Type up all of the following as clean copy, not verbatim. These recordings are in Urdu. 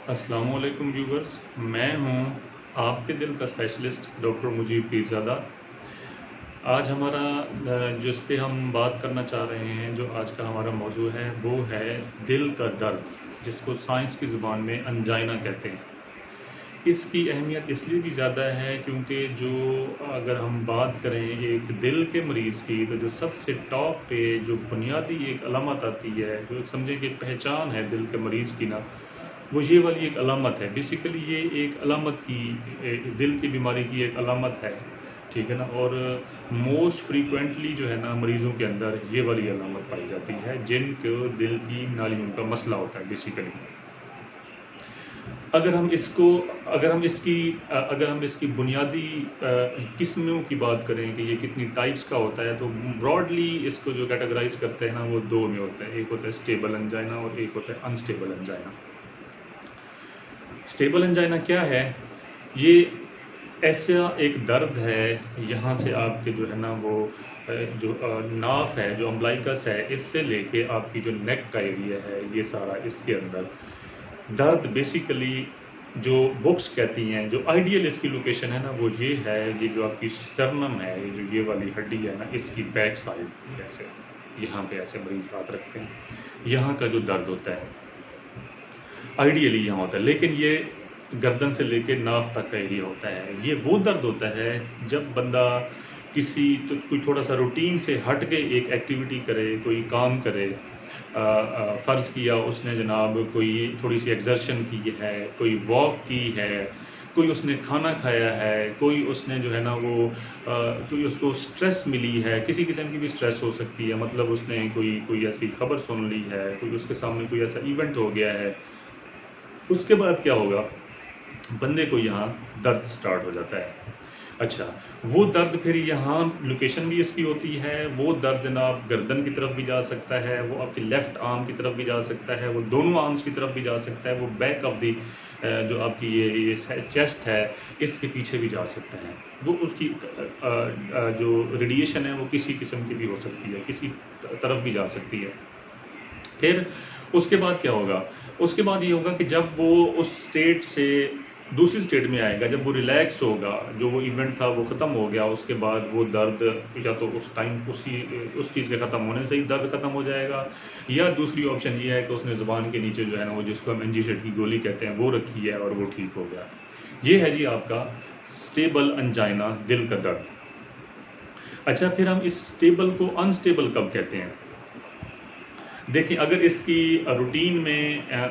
السلام علیکم ویورز، میں ہوں آپ کے دل کا اسپیشلسٹ ڈاکٹر مجیب پیرزادہ۔ آج ہمارا جو اس پہ ہم بات کرنا چاہ رہے ہیں، جو آج کا ہمارا موضوع ہے وہ ہے دل کا درد، جس کو سائنس کی زبان میں انجائنا کہتے ہیں۔ اس کی اہمیت اس لیے بھی زیادہ ہے کیونکہ جو اگر ہم بات کریں ایک دل کے مریض کی، تو جو سب سے ٹاپ پہ جو بنیادی ایک علامت آتی ہے، جو سمجھیں کہ پہچان ہے دل کے مریض کی نا، وہ یہ والی ایک علامت ہے۔ بیسیکلی یہ ایک علامت کی دل کی بیماری کی ایک علامت ہے، ٹھیک ہے نا۔ اور موسٹ فریکوینٹلی جو ہے نا مریضوں کے اندر یہ والی علامت پائی جاتی ہے، جن کو دل کی نالیوں کا مسئلہ ہوتا ہے بیسیکلی۔ اگر ہم اس کی بنیادی قسموں کی بات کریں کہ یہ کتنی ٹائپس کا ہوتا ہے، تو براڈلی اس کو جو کیٹیگرائز کرتے ہیں نا وہ دو میں ہوتا ہے، ایک ہوتا ہے اسٹیبل انجائنا اور ایک ہوتا ہے انسٹیبل انجائنا۔ اسٹیبل انجائنا کیا ہے؟ یہ ایسا ایک درد ہے، یہاں سے آپ کے جو ہے نا وہ جو ناف ہے، جو امبلائکس ہے، اس سے لے کے آپ کی جو نیک کا ایریا ہے، یہ سارا اس کے اندر درد بیسیکلی جو بکس کہتی ہیں، جو آئیڈیل اس کی لوکیشن ہے نا وہ یہ ہے، یہ جو آپ کی سٹرنم ہے، یہ جو یہ والی ہڈی ہے نا، اس کی بیک سائڈ ایسے یہاں پہ ایسے مریض ہاتھ رکھتے ہیں، یہاں کا جو درد ہوتا ہے آئیڈیلی یہاں ہوتا ہے، لیکن یہ گردن سے لے کے ناف تک کا ایریا ہوتا ہے۔ یہ وہ درد ہوتا ہے جب بندہ کوئی تھوڑا سا روٹین سے ہٹ کے ایک ایکٹیویٹی کرے، کوئی کام کرے، فرض کیا اس نے جناب کوئی تھوڑی سی ایگزرشن کی ہے، کوئی واک کی ہے، کوئی اس نے کھانا کھایا ہے، کوئی اس نے جو ہے نا وہ کوئی اس کو سٹریس ملی ہے، کسی قسم کی بھی سٹریس ہو سکتی ہے، مطلب اس نے کوئی ایسی خبر سن لی ہے، کوئی اس کے سامنے کوئی ایسا ایونٹ ہو گیا ہے، اس کے بعد کیا ہوگا؟ بندے کو یہاں درد سٹارٹ ہو جاتا ہے۔ اچھا، وہ درد پھر یہاں لوکیشن بھی اس کی ہوتی ہے، وہ درد جناب گردن کی طرف بھی جا سکتا ہے، وہ آپ کی لیفٹ آرم کی طرف بھی جا سکتا ہے، وہ دونوں آرمز کی طرف بھی جا سکتا ہے، وہ بیک آف دی جو آپ کی یہ چیسٹ ہے اس کے پیچھے بھی جا سکتا ہے۔ وہ اس کی جو ریڈیشن ہے وہ کسی قسم کی بھی ہو سکتی ہے، کسی طرف بھی جا سکتی ہے۔ پھر اس کے بعد کیا ہوگا؟ اس کے بعد یہ ہوگا کہ جب وہ اس سٹیٹ سے دوسری سٹیٹ میں آئے گا، جب وہ ریلیکس ہوگا، جو وہ ایونٹ تھا وہ ختم ہو گیا، اس کے بعد وہ درد یا تو اس ٹائم اس چیز کے ختم ہونے سے ہی درد ختم ہو جائے گا، یا دوسری آپشن یہ ہے کہ اس نے زبان کے نیچے جو ہے نا وہ جس کو ہم انجیشن کی گولی کہتے ہیں وہ رکھی ہے اور وہ ٹھیک ہو گیا۔ یہ ہے جی آپ کا اسٹیبل انجائنا، دل کا درد۔ اچھا، پھر ہم اس اسٹیبل کو انسٹیبل کب کہتے ہیں؟ دیکھیں، اگر اس کی روٹین میں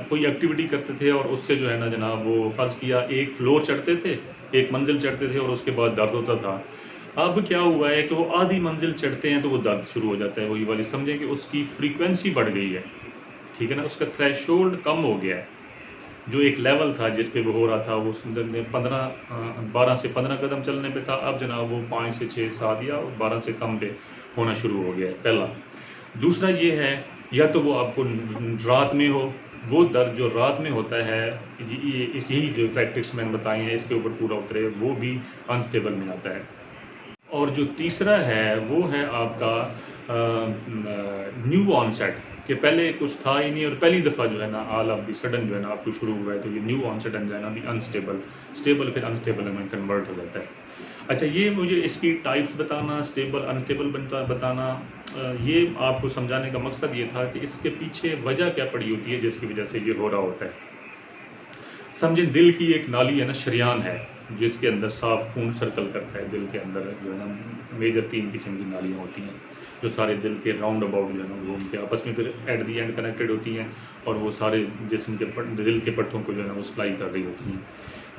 کوئی ایکٹیویٹی کرتے تھے اور اس سے جو ہے نا جناب وہ فرض کیا ایک فلور چڑھتے تھے، ایک منزل چڑھتے تھے اور اس کے بعد درد ہوتا تھا۔ اب کیا ہوا ہے کہ وہ آدھی منزل چڑھتے ہیں تو وہ درد شروع ہو جاتا ہے، وہی والی سمجھیں کہ اس کی فریکوینسی بڑھ گئی ہے، ٹھیک ہے نا، اس کا تھریش ہولڈ کم ہو گیا ہے۔ جو ایک لیول تھا جس پہ وہ ہو رہا تھا، وہ 12 سے 15 قدم چلنے پہ تھا، اب جناب وہ 5 سے 6 7 یا 12 سے کم پہ ہونا شروع ہو گیا ہے، پہلا۔ دوسرا یہ ہے، یا تو وہ آپ کو رات میں ہو، وہ درد جو رات میں ہوتا ہے، یہی جو کریکٹرسٹکس میں نے بتائی ہیں اس کے اوپر پورا اترے، وہ بھی انسٹیبل میں آتا ہے۔ اور جو تیسرا ہے وہ ہے آپ کا نیو آن سیٹ، کہ پہلے کچھ تھا ہی نہیں اور پہلی دفعہ جو ہے نا آل آف دی سڈن جو ہے نا آپ کو شروع ہوا ہے، تو یہ نیو آن سیٹ انجائنا بھی اسٹیبل پھر انسٹیبل میں کنورٹ ہو جاتا ہے۔ اچھا، یہ مجھے اس کی ٹائپس بتانا، اسٹیبل انسٹیبل بتانا، یہ آپ کو سمجھانے کا مقصد یہ تھا کہ اس کے پیچھے وجہ کیا پڑی ہوتی ہے جس کی وجہ سے یہ ہو رہا ہوتا ہے۔ سمجھیں دل کی ایک نالی ہے نا، شریان ہے، جس کے اندر صاف خون سرکل کرتا ہے، دل کے اندر جو ہے نا میجر 3 قسم کی نالیاں ہوتی ہیں، جو سارے دل کے راؤنڈ اباؤٹ جو ہے نا گھوم کے آپس میں پھر ایٹ دی اینڈ کنیکٹڈ ہوتی ہیں، اور وہ سارے جسم کے دل کے پٹھوں کو جو ہے نا وہ سپلائی کر رہی ہوتی ہیں۔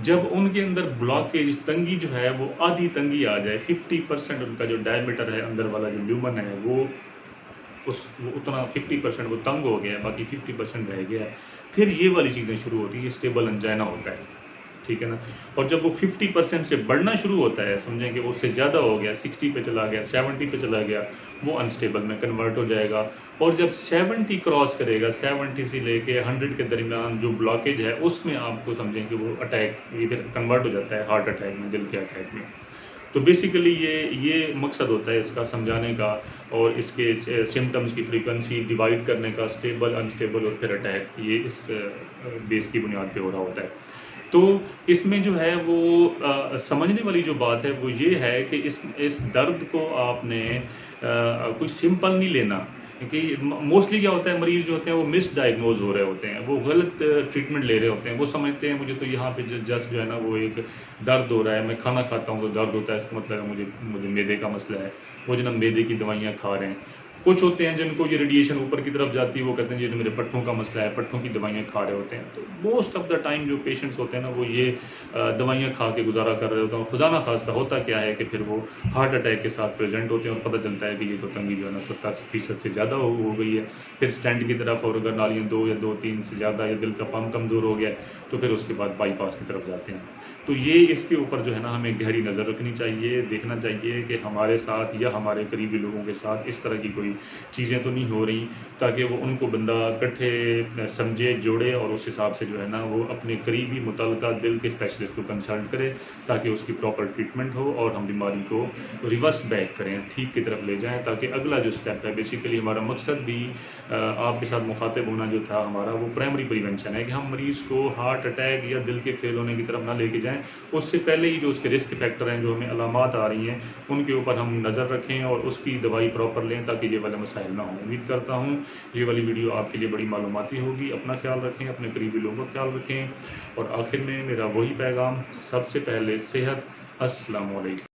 جب ان کے اندر بلاکیج، تنگی جو ہے وہ آدھی تنگی آ جائے، 50% ان کا جو ڈائمیٹر ہے اندر والا جو لیومن ہے وہ اتنا 50% وہ تنگ ہو گیا ہے، باقی 50% رہ گیا ہے، پھر یہ والی چیزیں شروع ہوتی ہیں، اسٹیبل انجائنا ہوتا ہے، ٹھیک ہے نا۔ اور جب وہ 50% سے بڑھنا شروع ہوتا ہے، سمجھیں کہ وہ اس سے زیادہ ہو گیا، 60 پہ چلا گیا، 70 پہ چلا گیا، وہ انسٹیبل میں کنورٹ ہو جائے گا۔ اور جب 70 کراس کرے گا، 70 سے لے کے 100 کے درمیان جو بلاکیج ہے اس میں آپ کو سمجھیں کہ وہ اٹیک، یہ پھر کنورٹ ہو جاتا ہے ہارٹ اٹیک میں، دل کے اٹیک میں۔ تو بیسیکلی یہ مقصد ہوتا ہے اس کا سمجھانے کا اور اس کے سمٹمز کی فریکوینسی ڈیوائڈ کرنے کا، اسٹیبل انسٹیبل اور پھر اٹیک، یہ اس بیس کی بنیاد پہ ہو رہا ہوتا ہے۔ تو اس میں جو ہے وہ سمجھنے والی جو بات ہے وہ یہ ہے کہ اس درد کو آپ نے کوئی سمپل نہیں لینا، کیونکہ موسٹلی کیا ہوتا ہے، مریض جو ہوتے ہیں وہ مس ڈائگنوز ہو رہے ہوتے ہیں، وہ غلط ٹریٹمنٹ لے رہے ہوتے ہیں، وہ سمجھتے ہیں مجھے تو یہاں پہ جسٹ جو ہے نا وہ ایک درد ہو رہا ہے، میں کھانا کھاتا ہوں تو درد ہوتا ہے، اس کا مطلب ہے مجھے میدے کا مسئلہ ہے، وہ جناب میدے کی دوائیاں کھا رہے ہیں۔ کچھ ہوتے ہیں جن کو یہ ریڈیشن اوپر کی طرف جاتی ہے، وہ کہتے ہیں یہ میرے پٹھوں کا مسئلہ ہے، پٹھوں کی دوائیاں کھا رہے ہوتے ہیں۔ تو موسٹ آف دا ٹائم جو پیشنٹس ہوتے ہیں نا وہ یہ دوائیاں کھا کے گزارا کر رہے ہوتے ہیں، اور خدا نہ خواستہ ہوتا کیا ہے کہ پھر وہ ہارٹ اٹیک کے ساتھ پریزنٹ ہوتے ہیں اور پتہ چلتا ہے کہ یہ تو تنگی جو ہے نا 70% سے زیادہ ہو گئی ہے، پھر اسٹینٹ کی طرف، اور اگر نالیاں 2 یا 2-3 سے زیادہ یا دل کا پمپ کمزور ہو گیا تو پھر اس کے بعد بائی پاس کی طرف جاتے ہیں۔ تو یہ اس کے اوپر جو ہے نا ہمیں گہری نظر رکھنی چاہیے، دیکھنا چاہیے کہ ہمارے ساتھ یا ہمارے قریبی لوگوں کے ساتھ اس طرح کی کوئی چیزیں تو نہیں ہو رہی، تاکہ وہ ان کو بندہ اکٹھے سمجھے، جوڑے، اور اس حساب سے جو ہے نا وہ اپنے قریبی متعلقہ دل کے اسپیشلسٹ کو کنسلٹ کرے تاکہ اس کی پراپر ٹریٹمنٹ ہو اور ہم بیماری کو ریورس بیک کریں، ٹھیک کی طرف لے جائیں، تاکہ اگلا جو اسٹیپ ہے، بیسیکلی ہمارا مقصد بھی آپ کے ساتھ مخاطب ہونا جو تھا ہمارا، وہ پرائمری پریونشن ہے کہ ہم مریض کو ہارٹ اٹیک یا دل کے فیل ہونے کی طرف نہ لے کے جائیں، اس سے پہلے ہی جو اس کے رسک فیکٹر ہیں، جو ہمیں علامات آ رہی ہیں، ان کے اوپر ہم نظر رکھیں اور اس کی دوائی پراپر لیں تاکہ یہ والے مسائل نہ ہوں۔ امید کرتا ہوں یہ والی ویڈیو آپ کے لیے بڑی معلوماتی ہوگی۔ اپنا خیال رکھیں، اپنے قریبی لوگوں کا خیال رکھیں، اور آخر میں میرا وہی پیغام، سب سے پہلے صحت۔ السلام علیکم۔